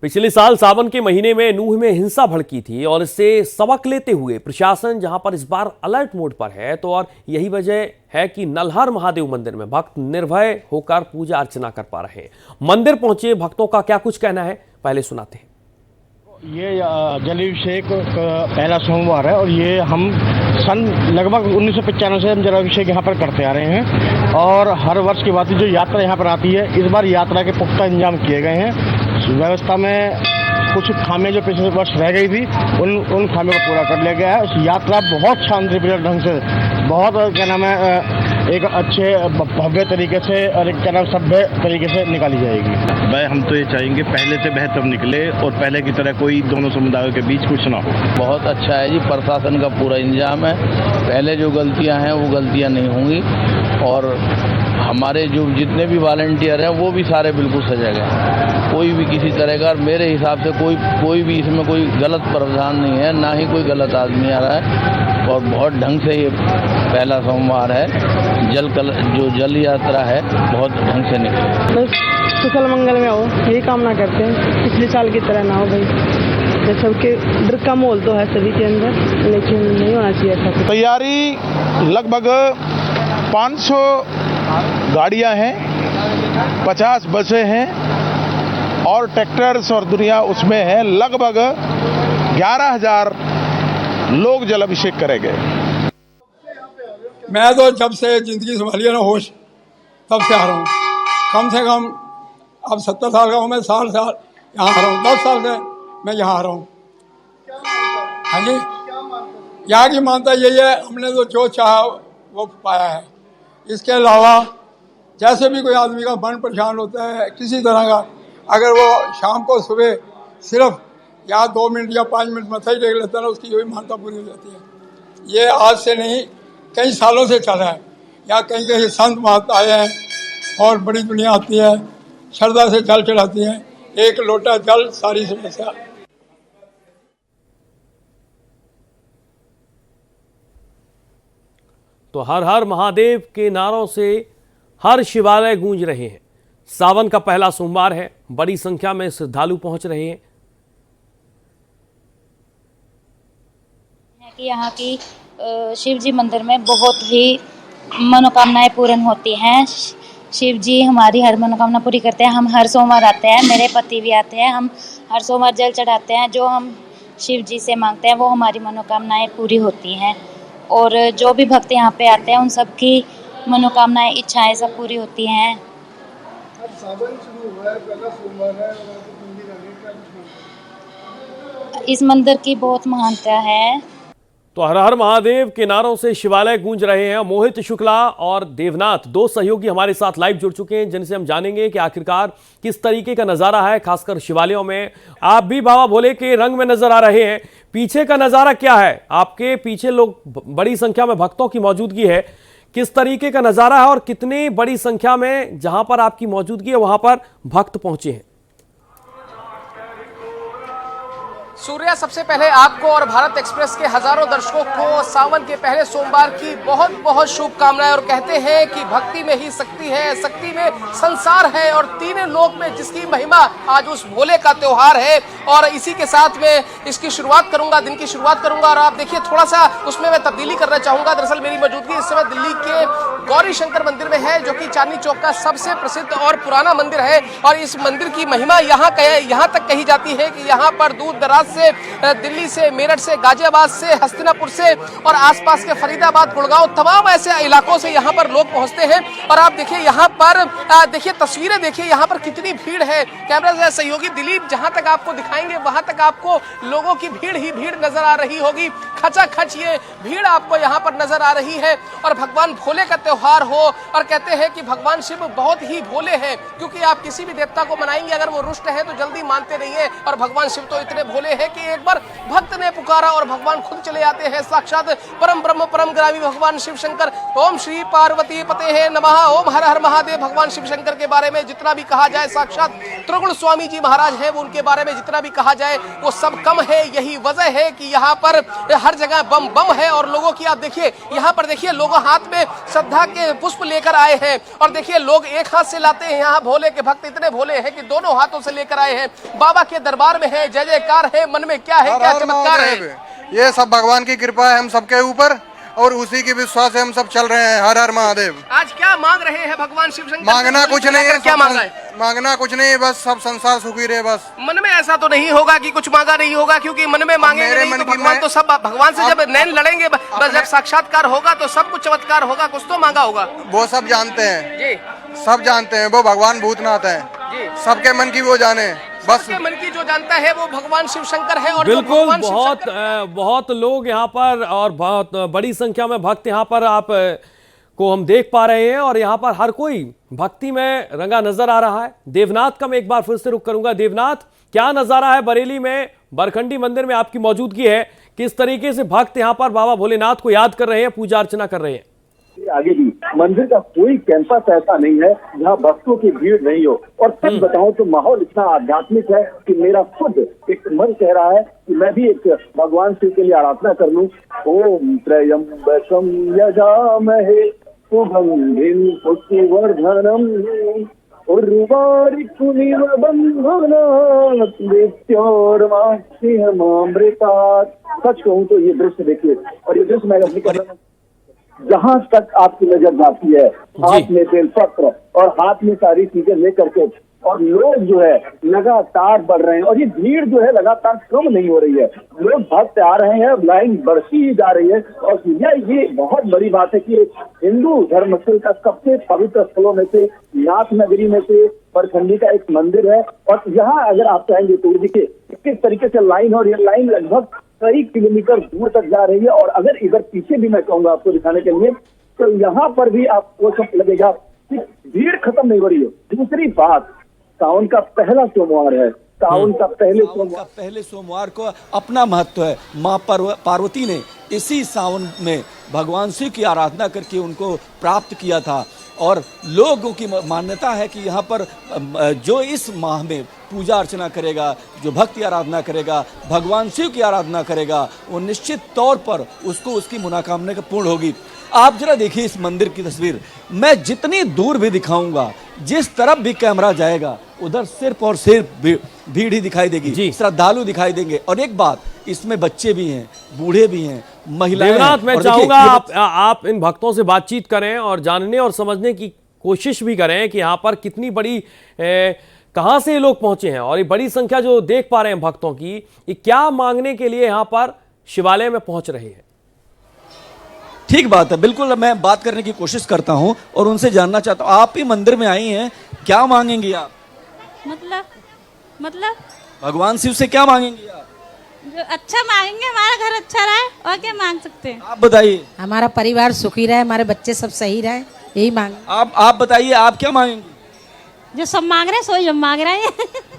पिछले साल सावन के महीने में नूह में हिंसा भड़की थी और इससे सबक लेते हुए प्रशासन जहां पर इस बार अलर्ट मोड पर है, तो और यही वजह है कि नल्हार महादेव मंदिर में भक्त निर्भय होकर पूजा अर्चना कर पा रहे हैं। मंदिर पहुंचे भक्तों का क्या कुछ कहना है, पहले सुनाते हैं। ये जलाभिषेक पहला सोमवार है और ये हम सन लगभग 1995 से हम जलाभिषेक यहाँ पर करते आ रहे हैं और हर वर्ष की बात जो यात्रा यहाँ पर आती है, इस बार यात्रा के पुख्ता इंतजाम किए गए हैं। व्यवस्था में कुछ खामियां जो पिछले वर्ष रह गई थी उन खामियों को पूरा कर लिया गया है। उस यात्रा बहुत शांतिप्रिय ढंग से, बहुत क्या नाम है, एक अच्छे भव्य तरीके से और एक क्या नाम सभ्य तरीके से निकाली जाएगी। भाई हम तो ये चाहेंगे पहले से बेहतर निकले और पहले की तरह कोई दोनों समुदायों के बीच कुछ ना हो। बहुत अच्छा है जी, प्रशासन का पूरा इंतजाम है। पहले जो गलतियां हैं वो गलतियां नहीं होंगी और हमारे जो जितने भी वॉलंटियर हैं वो भी सारे बिल्कुल सजग हैं। कोई भी किसी तरह का, मेरे हिसाब से कोई भी इसमें कोई गलत प्रावधान नहीं है, ना ही कोई गलत आदमी आ रहा है और बहुत ढंग से ये पहला सोमवार है। जो जल यात्रा है बहुत ढंग से निकले, बस कुशल मंगल में हो, यही कामना करते हैं। पिछले साल की तरह ना हो भाई। सबके डर का माहौल तो है सभी के अंदर, लेकिन नहीं होना चाहिए ऐसा। तैयारी लगभग 500 गाड़ियां हैं, 50 बसें हैं और ट्रैक्टर्स और दुनिया उसमें है। लगभग 11,000 लोग जलाभिषेक करेंगे। मैं तो जब से जिंदगी संभाली है ना होश, तब से आ रहा हूँ। कम से कम अब 70 साल का हूँ मैं, 60 साल यहाँ आ रहा हूँ, 10 साल से मैं यहाँ आ रहा हूँ। हाँ जी, यहाँ की मानता यही है, हमने तो जो चाहा वो पाया है। इसके अलावा जैसे भी कोई आदमी का मन परेशान होता है किसी तरह का, अगर वो शाम को सुबह सिर्फ या 2 मिनट या 5 मिनट मत्था ही टेक लेता है ना, उसकी यही मानता पूरी हो जाती है। ये आज से नहीं, कई सालों से चल रहा है। यहाँ कहीं कहीं संत महात्मा आए हैं और बड़ी दुनिया आती है, श्रद्धा से जल चढ़ाती है। एक लोटा जल सारी समस्या। तो हर हर महादेव के नारों से हर शिवालय गूंज रहे हैं। सावन का पहला सोमवार है, बड़ी संख्या में श्रद्धालु पहुंच रहे हैं। कि यहाँ की शिव जी मंदिर में बहुत ही मनोकामनाएं पूर्ण होती हैं। शिव जी हमारी हर मनोकामना पूरी करते हैं। हम हर सोमवार आते हैं, मेरे पति भी आते हैं। हम हर सोमवार जल चढ़ाते हैं। जो हम शिव जी से मांगते हैं वो हमारी मनोकामनाएं पूरी होती हैं और जो भी भक्त यहाँ पे आते हैं उन सब की मनोकामनाएं, इच्छाएं सब पूरी होती हैं। इस मंदिर की बहुत महानता है। तो हर हर महादेव के नारों से शिवालय गूंज रहे हैं। मोहित शुक्ला और देवनाथ, 2 सहयोगी हमारे साथ लाइव जुड़ चुके हैं, जिनसे हम जानेंगे कि आखिरकार किस तरीके का नजारा है, खासकर शिवालयों में। आप भी बाबा भोले के रंग में नजर आ रहे हैं, पीछे का नजारा क्या है? आपके पीछे लोग, बड़ी संख्या में भक्तों की मौजूदगी है, किस तरीके का नजारा है और कितनी बड़ी संख्या में जहां पर आपकी मौजूदगी है वहां पर भक्त पहुंचे हैं? सूर्या, सबसे पहले आपको और भारत एक्सप्रेस के हजारों दर्शकों को सावन के पहले सोमवार की बहुत बहुत शुभकामनाएं। और कहते हैं कि भक्ति में ही शक्ति है, शक्ति में संसार है और तीनों लोक में जिसकी महिमा, आज उस भोले का त्योहार है। और इसी के साथ में इसकी शुरुआत करूंगा, दिन की शुरुआत करूंगा। और आप देखिए, थोड़ा सा उसमें मैं तब्दीली करना चाहूंगा। दरअसल मेरी मौजूदगी इस समय दिल्ली के गौरी शंकर मंदिर में है, जो कि चांदनी चौक का सबसे प्रसिद्ध और पुराना मंदिर है। और इस मंदिर की महिमा यहाँ तक कही जाती है कि यहाँ पर दूर दराज से, दिल्ली से, मेरठ से, गाजियाबाद से, हस्तिनापुर से और आसपास के फरीदाबाद, गुड़गांव, तमाम ऐसे इलाकों से यहाँ पर लोग पहुँचते हैं। और आप देखिए यहाँ पर, देखिए तस्वीरें देखिए यहाँ पर कितनी भीड़ है। कैमरा से सहयोगी दिलीप जहाँ तक आपको दिखाएंगे वहां तक आपको लोगों की भीड़ ही भीड़ नजर आ रही होगी। खचाखच ये भीड़ आपको यहाँ पर नजर आ रही है। और भगवान भोले का त्योहार हो, और कहते हैं कि भगवान शिव बहुत ही भोले हैं, क्योंकि आप किसी भी देवता को मनाएंगे अगर वो रुष्ट है तो जल्दी मानते नहीं है। और भगवान शिव तो इतने भोले हैं कि एक बार भक्त ने पुकारा और भगवान खुद चले आते हैं। साक्षात परम ब्रह्म परम ग्रामी भगवान शिव शंकर। ओम श्री पार्वती पते नमः। ओम हर हर महादेव। भगवान शिव शंकर के बारे में जितना भी कहा जाए, साक्षात त्रिगुण स्वामी जी महाराज हैं, वो उनके बारे में जितना भी कहा जाए वो सब कम है। यही वजह है कि यहाँ पर हर जगह बम बम है। और लोगों की आप देखिए, यहाँ पर देखिए लोग हाथ में श्रद्धा के पुष्प लेकर आए हैं। और देखिए लोग एक हाथ से लाते हैं, यहाँ भोले के भक्त इतने भोले हैं कि दोनों हाथों से लेकर आए हैं। बाबा के दरबार में है, जय जयकार है, मन में क्या है, क्या चमत्कार है। ये सब भगवान की कृपा है हम सबके ऊपर, और उसी की विश्वास से हम सब चल रहे हैं। हर हर महादेव। आज क्या मांग रहे हैं भगवान शिव शंकर? मांगना कुछ नहीं है, क्या मांग रहे हैं? मांगना कुछ नहीं है, बस सब संसार सुखी रहे बस। मन में ऐसा तो नहीं होगा कि कुछ मांगा नहीं होगा, क्योंकि मन में मांगेंगे नहीं तो भगवान तो सब, भगवान से जब नैन लड़ेंगे, बस जब साक्षात्कार होगा तो सब कुछ चमत्कार होगा। कुछ तो मांगा होगा। वो सब जानते हैं जी, सब जानते हैं, वो भगवान भूतनाथ है, सबके मन की वो जाने। बस सबके मन की जो जानता है वो भगवान शिव शंकर है। और बिल्कुल, बहुत लोग यहाँ पर और बहुत बड़ी संख्या में भक्त यहाँ पर आप को हम देख पा रहे हैं, और यहाँ पर हर कोई भक्ति में रंगा नजर आ रहा है। देवनाथ का मैं एक बार फिर से रुख करूंगा। देवनाथ, क्या नजारा है बरेली में बरखंडी मंदिर में आपकी मौजूदगी है? किस तरीके से भक्त यहाँ पर बाबा भोलेनाथ को याद कर रहे हैं, पूजा अर्चना कर रहे हैं? आगे भी मंदिर का कोई कैंपस ऐसा नहीं है जहाँ भक्तों की भीड़ नहीं हो। और सच बताऊं तो माहौल इतना आध्यात्मिक है कि मेरा खुद एक मन कह रहा है कि मैं भी एक भगवान शिव के लिए आराधना कर लूं। ओम त्रयंबकम यजामहे सुगंधिं पुष्टिवर्धनम उर्वारुकमिव बन्धनात् मृत्योर्माक्षिहमामृतात्। सच कहूं तो ये दृश्य देखिए, और ये दृश्य मैं अपनी कैमरा में जहां तक आपकी नजर जाती है, हाथ में बेलपत्र और हाथ में सारी चीजें लेकर के, और लोग जो है लगातार बढ़ रहे हैं। और ये भीड़ जो है लगातार कम नहीं हो रही है, लोग भक्त आ रहे हैं, लाइन बढ़ती ही जा रही है। और ये बहुत बड़ी बात है कि हिंदू धर्म स्थल का सबसे पवित्र स्थलों में से, नाथ नगरी में से बरखंडी का एक मंदिर है। और यहाँ अगर आप चाहेंगे तो देखिए किस तरीके से लाइन, और ये लाइन लगभग कई किलोमीटर दूर तक जा रही है। और अगर इधर पीछे भी मैं कहूंगा आपको दिखाने के लिए, तो यहाँ पर भी आपको सब लगेगा कि भीड़ खत्म नहीं हो रही है। दूसरी बात, सावन का पहला सोमवार है। सावन का पहले सोमवार को अपना महत्व है। माँ पार्वती ने इसी सावन में भगवान शिव की आराधना करके उनको प्राप्त किया था। और लोगों की मान्यता है कि यहाँ पर जो इस माह में पूजा अर्चना करेगा, जो भक्ति आराधना करेगा, भगवान शिव की आराधना करेगा, वो निश्चित तौर पर उसको उसकी मनोकामना का पूर्ण होगी। आप जरा देखिए इस मंदिर की तस्वीर। मैं जितनी दूर भी दिखाऊंगा, जिस तरफ भी कैमरा जाएगा, उधर सिर्फ और सिर्फ भीड़ ही दिखाई देगी, श्रद्धालु दिखाई देंगे। और एक बात, इसमें बच्चे भी हैं, बूढ़े भी हैं, महिलाएं। देवनाथ, मैं चाहूंगा आप इन भक्तों से बातचीत करें और जानने और समझने की कोशिश भी करें कि यहाँ पर कितनी बड़ी कहाँ से ये लोग पहुंचे हैं, और ये बड़ी संख्या जो देख पा रहे हैं भक्तों की, ये क्या मांगने के लिए यहाँ पर शिवालय में पहुंच रहे हैं। ठीक बात है, बिल्कुल मैं बात करने की कोशिश करता हूं और उनसे जानना चाहता हूं, आप ही मंदिर में आई हैं, क्या मांगेंगी आप? मतलब भगवान शिव से क्या मांगेंगी आप? जो अच्छा मांगेंगे, हमारा घर अच्छा रहे, और क्या मांग सकते हैं? आप बताइए। हमारा परिवार सुखी रहे, हमारे बच्चे सब सही रहे, यही मांग। आप बताइए, आप क्या मांगेंगी? जो सब मांग रहे हैं सोई हम मांग रहे हैं।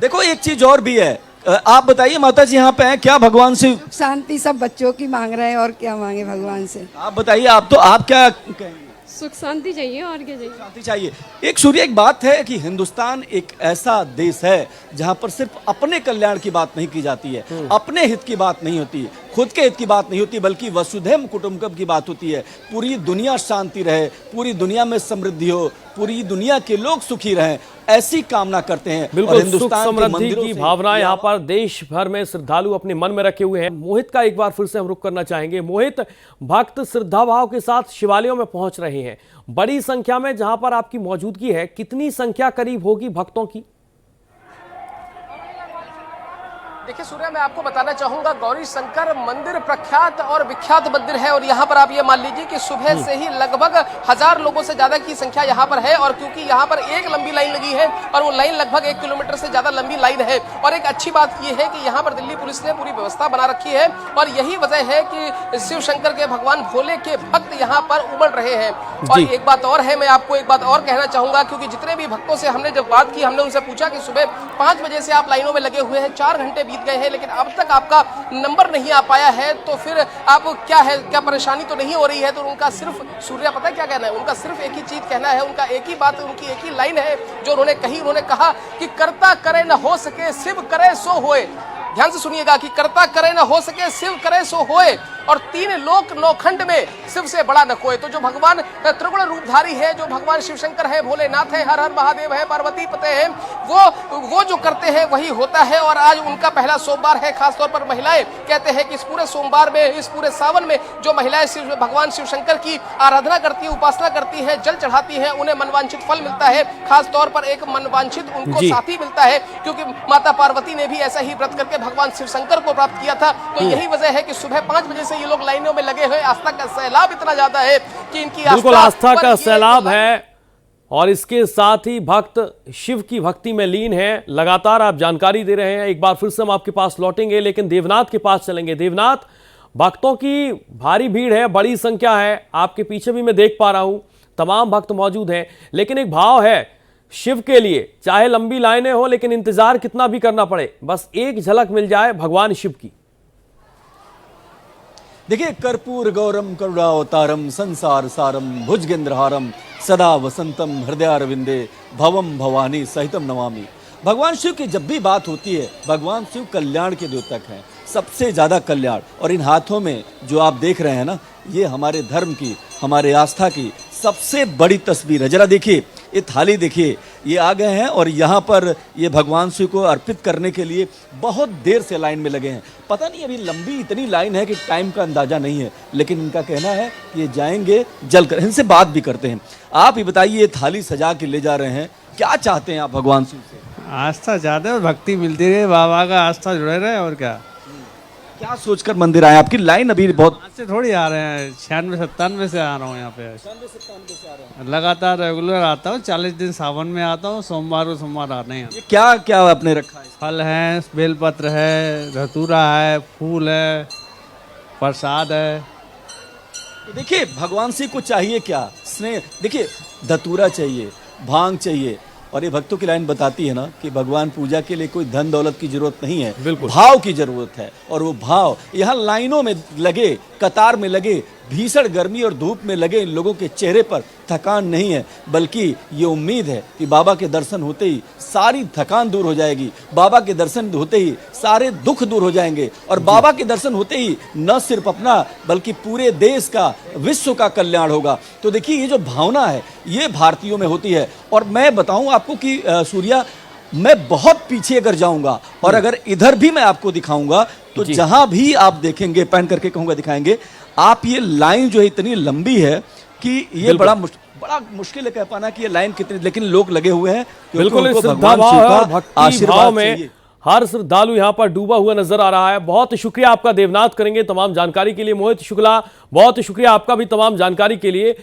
देखो एक चीज और भी है, आप बताइए माता जी यहाँ पे हैं, क्या भगवान शिव? शांति सब बच्चों की मांग रहे हैं, और क्या मांगे भगवान से? आप बताइए, आप क्या कहेंगे? सुख शांति चाहिए, और क्या चाहिए? शांति चाहिए। एक बात है कि हिंदुस्तान एक ऐसा देश है जहाँ पर सिर्फ अपने कल्याण की बात नहीं की जाती है, अपने हित की बात नहीं होती, खुद के हित की बात नहीं होती, बल्कि वसुधैव कुटुंबकम की बात होती है। पूरी दुनिया शांति रहे, पूरी दुनिया में समृद्धि हो, पूरी दुनिया के लोग सुखी रहें, ऐसी कामना करते हैं। बिल्कुल, सुख समृद्धि की भावना यहाँ पर देश भर में श्रद्धालु अपने मन में रखे हुए हैं। मोहित का एक बार फिर से हम रुख करना चाहेंगे। मोहित, भक्त श्रद्धा भाव के साथ शिवालयों में पहुंच रहे हैं, बड़ी संख्या में जहां पर आपकी मौजूदगी है, कितनी संख्या करीब होगी भक्तों की? देखिए सूर्या, मैं आपको बताना चाहूंगा, गौरी शंकर मंदिर प्रख्यात और विख्यात मंदिर है। और यहाँ पर आप ये मान लीजिए कि सुबह से ही लगभग 1000 लोगों से ज्यादा की संख्या यहाँ पर है। और क्योंकि यहाँ पर एक लंबी लाइन लगी है, और वो लाइन लगभग 1 किलोमीटर से ज्यादा लंबी लाइन है, और एक अच्छी बात यह है कि यहाँ पर दिल्ली पुलिस ने पूरी व्यवस्था बना रखी है और यही वजह है कि शिव शंकर के भगवान भोले के भक्त यहाँ पर उमड़ रहे हैं। और एक बात और है, मैं आपको एक बात और कहना चाहूंगा, क्योंकि जितने भी भक्तों से हमने जब बात की, हमने उनसे पूछा कि सुबह 5 बजे से आप लाइनों में लगे हुए हैं, 4 घंटे बीत गए हैं, लेकिन अब तक आपका नंबर नहीं आ पाया है, तो फिर आप क्या परेशानी तो नहीं हो रही है? तो उनका सिर्फ सूर्या पता है क्या कहना है, उनका सिर्फ एक ही चीज कहना है, उनका एक ही बात, उनकी एक ही लाइन है जो उन्होंने कही। उन्होंने कहा कि करता करे न हो सके शिव करे सो होए। ध्यान से सुनिएगा कि करता करे न हो सके शिव करे सो होए, और 3 लोक 9 खंड में शिव से बड़ा न कोई। तो जो भगवान त्रिगुण रूपधारी है, जो भगवान शिव शंकर है, भोलेनाथ है, हर हर महादेव है, पार्वती पते हैं, वो जो करते हैं वही होता है। और आज उनका पहला सोमवार है। खासतौर पर महिलाएं कहते हैं कि इस पूरे सोमवार में, इस पूरे सावन में जो महिलाएं भगवान शिव शंकर की आराधना करती है, उपासना करती है, जल चढ़ाती है, उन्हें मनवांछित फल मिलता है। खासतौर पर एक मनवांछित उनको साथी मिलता है, क्योंकि माता पार्वती ने भी ऐसा ही व्रत करके भगवान शिव शंकर को प्राप्त किया था। तो यही वजह है कि सुबह 5 बजे से ये लोग लाइनों में लगे हुए। आस्था का सैलाब इतना ज्यादा है कि इनकी बिल्कुल आस्था का सैलाब है, और इसके साथ ही भक्त शिव की भक्ति में लीन हैं। लगातार आप जानकारी दे रहे हैं। एक बार फिर से हम आपके पास लौटेंगे, लेकिन देवनाथ के पास चलेंगे। देवनाथ, भक्तों की भारी भीड़ है, बड़ी संख्या है, आपके पीछे भी मैं देख पा रहा हूं, तमाम भक्त मौजूद हैं, लेकिन एक भाव है शिव के लिए, चाहे लंबी लाइनें हो, लेकिन इंतजार कितना भी करना पड़े, बस एक झलक मिल जाए भगवान शिव की। देखिए, कर्पूर गौरम करुणावतारम संसार सारम भुजगेंद्रहारम सदा वसंतम हृदयारविंदे भवम भवानी सहितम नमामि। भगवान शिव की जब भी बात होती है, भगवान शिव कल्याण के द्योतक हैं, सबसे ज्यादा कल्याण। और इन हाथों में जो आप देख रहे हैं ना, ये हमारे धर्म की, हमारे आस्था की सबसे बड़ी तस्वीर है। जरा देखिए, ये थाली देखिए, ये आ गए हैं और यहाँ पर ये भगवान शिव को अर्पित करने के लिए बहुत देर से लाइन में लगे हैं। पता नहीं अभी लंबी इतनी लाइन है कि टाइम का अंदाजा नहीं है, लेकिन इनका कहना है कि ये जाएंगे जल कर। इनसे बात भी करते हैं। आप ही बताइए, ये थाली सजा के ले जा रहे हैं, क्या चाहते हैं आप भगवान शिव से? आस्था चाहते हैं, भक्ति मिलती रहे, बाबा का आस्था जुड़े रहे, और क्या सोचकर मंदिर आए? आपकी लाइन अभी बहुत से थोड़ी आ रहे हैं, 96-97 से आ रहा हूँ यहाँ पे। 96-97 से आ रहे हैं, लगातार रेगुलर आता हूँ। 40 दिन सावन में आता हूँ, सोमवार को सोमवार आते हैं। क्या क्या आपने रखा है? फल है, बेलपत्र है, धतूरा है, फूल है, प्रसाद है। तो देखिए, भगवान शिव को चाहिए क्या? स्नेह। देखिए, धतूरा चाहिए, भांग चाहिए, और ये भक्तों की लाइन बताती है ना कि भगवान पूजा के लिए कोई धन दौलत की जरूरत नहीं है, बिल्कुल भाव की जरूरत है। और वो भाव यहाँ लाइनों में लगे, कतार में लगे, भीषण गर्मी और धूप में लगे इन लोगों के चेहरे पर थकान नहीं है, बल्कि ये उम्मीद है कि बाबा के दर्शन होते ही सारी थकान दूर हो जाएगी, बाबा के दर्शन होते ही सारे दुख दूर हो जाएंगे, और बाबा के दर्शन होते ही न सिर्फ अपना बल्कि पूरे देश का, विश्व का कल्याण होगा। तो देखिए, ये जो भावना है ये भारतीयों में होती है। और मैं बताऊं आपको कि सूर्या, मैं बहुत पीछे अगर जाऊंगा और अगर इधर भी मैं आपको दिखाऊंगा, तो जहां भी आप देखेंगे, पैन करके कहूंगा दिखाएंगे आप, ये लाइन जो है इतनी लंबी है कि ये बड़ा मुश्किल है कह पाना कि ये लाइन कितनी, लेकिन लोग लगे हुए हैं। बिल्कुल, भगवान शिव का आशीर्वाद में हर श्रद्धालु यहाँ पर डूबा हुआ नजर आ रहा है। बहुत शुक्रिया आपका देवनाथ, करेंगे तमाम जानकारी के लिए। मोहित शुक्ला, बहुत शुक्रिया आपका भी तमाम जानकारी के लिए।